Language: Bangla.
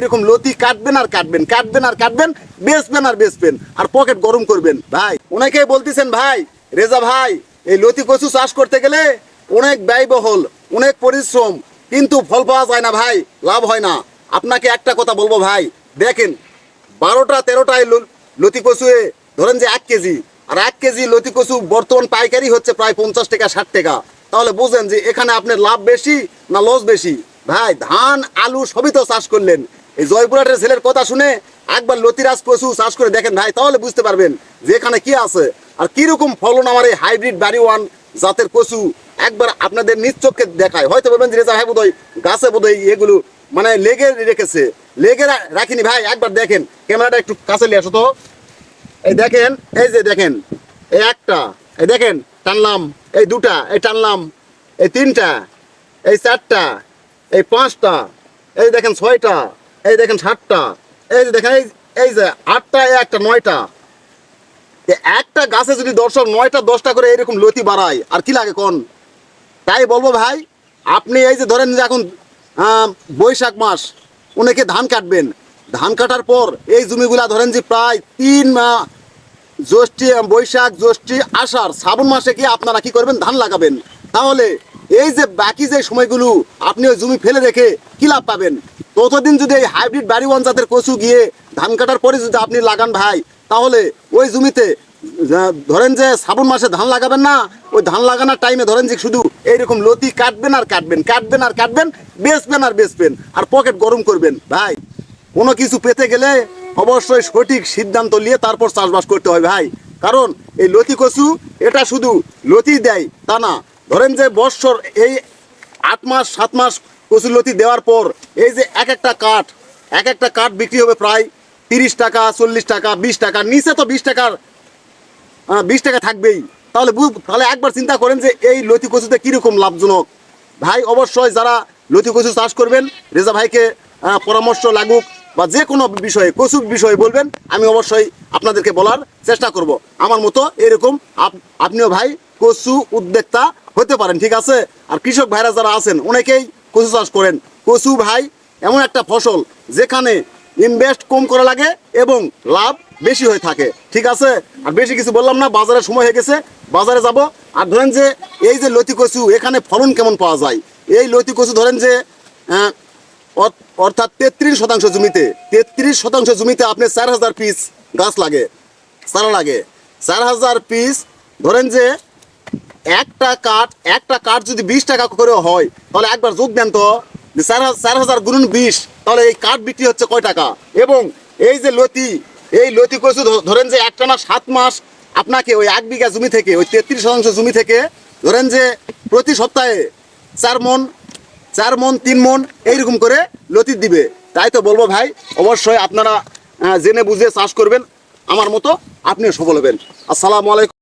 এইরকম লতি কাটবেন আর কাটবেন, কাটবেন আর কাটবেন, বেচবেন আর বেচবেন, আর পকেট গরম করবেন। ভাই অনেকেই বলতেছেন ভাই রেজা ভাই এই লতি কচু চাষ করতে গেলে অনেক ব্যয়বহুল, অনেক পরিশ্রম, কিন্তু ফল পাওয়া যায় না ভাই, লাভ হয় না। আপনাকে একটা কথা বলবো ভাই, দেখেন 12টা 13টায় লতি কচুয়ে ধরেন যে 1 কেজি, আর 1 কেজি লতি কচু বর্তমান পাইকারি হচ্ছে প্রায় 50 টাকা 60 টাকা। তাহলে বুঝেন যে এখানে আপনার লাভ বেশি না লস বেশি। ভাই ধান আলু সবই তো চাষ করলেন, এই জয়পুরহাটের ছেলের কথা শুনে একবার লতিরাজ কচু চাষ করে দেখেন ভাই, তাহলে বুঝতে পারবেন যে এখানে কি আছে আর কিরকম ফলন আমার এই হাইব্রিড বাড়িওয়ান জাতের কচু একবার আপনাদের নিজ চোখে দেখায়। হয়তো বলবেন যে রেজা ভাই বোধহয় গাছে বোধহয় এগুলো মানে লেগে রেখেছে, লেগে রাখিনি ভাই। একবার দেখেন, ক্যামেরাটা একটু কাছে নিয়ে আসো তো। এই দেখেন, এই যে দেখেন, এই একটা, এই দেখেন টানলাম, এই দুটা, এই টানলাম, এই 3টা, এই 4টা, এই 5টা, এই দেখেন 6টা, এই দেখেন 7টা, এই যে দেখেন এই যে 8টা, এই একটা 9টা। একটা গাছে যদি দর্শক 9টা 10টা করে এরকম লতি বাড়ায় আর কি লাগে কোন। তাই বলবো ভাই, আপনি এই যে ধরেন যে এখন বৈশাখ মাস অনেকে ধান কাটবেন, ধান কাটার পর এই জমিগুলা ধরেন যে প্রায় 3 মাস, জ্যৈষ্ঠী, বৈশাখ, জ্যৈষ্ঠী, আষাঢ়, শ্রাবণ মাসে কি আপনারা কি করবেন, ধান লাগাবেন। তাহলে এই যে বাকি যে সময়গুলো আপনি ওই জমি ফেলে রেখে কি লাভ পাবেন। ততদিন যদি এই হাইব্রিড বাড়িওয়ান জাতের কচু গিয়ে ধান কাটার পরে যদি আপনি লাগান ভাই, তাহলে ওই জমিতে ধরেন যে শ্রাবণ মাসে ধান লাগাবেন না, ওই ধান লাগানোর টাইমে ধরেন যে শুধু এইরকম লতি কাটবেন আর কাটবেন, কাটবেন আর কাটবেন, বেচবেন আর বেচবেন, আর পকেট গরম করবেন। ভাই কোনো কিছু পেতে গেলে অবশ্যই সঠিক সিদ্ধান্ত নিয়ে তারপর চাষবাস করতে হয় ভাই। কারণ এই লতি কচু এটা শুধু লতি দেয় তা না, ধরেন যে বৎসর এই 8 মাস 7 মাস কচু লতি দেওয়ার পর এই যে এক একটা কাঠ বিক্রি হবে প্রায় 30 টাকা, 40 টাকা, 20 টাকা, নিচে তো 20 টাকা থাকবেই। তাহলে একবার চিন্তা করেন যে এই লতি কচুতে কীরকম লাভজনক। ভাই অবশ্যই যারা লতি কচু চাষ করবেন রেজা ভাইকে পরামর্শ লাগুক বা যে কোনো বিষয়ে কচুর বিষয়ে বলবেন, আমি অবশ্যই আপনাদেরকে বলার চেষ্টা করব। আমার মতো এরকম আপনিও ভাই কচু উদ্যোক্তা হতে পারেন, ঠিক আছে। আর কৃষক ভাইরা যারা আছেন অনেকেই কচু চাষ করেন। কচু ভাই এমন একটা ফসল যেখানে ইনভেস্ট কম করা লাগে এবং লাভ বেশি হয়ে থাকে, ঠিক আছে। আর বেশি কিছু বললাম না, বাজারের সময় হয়ে গেছে, বাজারে যাব। আর ধরেন যে এই যে লতি কচু এখানে ফলন কেমন পাওয়া যায়, এই লতি কচু ধরেন যে অর্থাৎ 33% জমিতে, 33% জমিতে আপনার 4000 পিস গাছ লাগে, চারা লাগে 4000 পিস। ধরেন যে একটা কাঠ যদি 20 টাকা করে হয়, তাহলে একবার যোগ দেন তো, 4000 গুণন 20, তাহলে এই কাঠ বিক্রি হচ্ছে কয় টাকা। এবং এই যে এই লতি কচু ধরেন যে একটানা 7 মাস আপনাকে ওই 1 বিঘা জমি থেকে, ওই 33% জমি থেকে ধরেন যে প্রতি সপ্তাহে 4 মণ 3 মণ এইরকম করে লতি দিবে। তাই তো বলবো ভাই অবশ্যই আপনারা জেনে বুঝে চাষ করবেন, আমার মতো আপনিও সফল হবেন। আসসালামু আলাইকুম।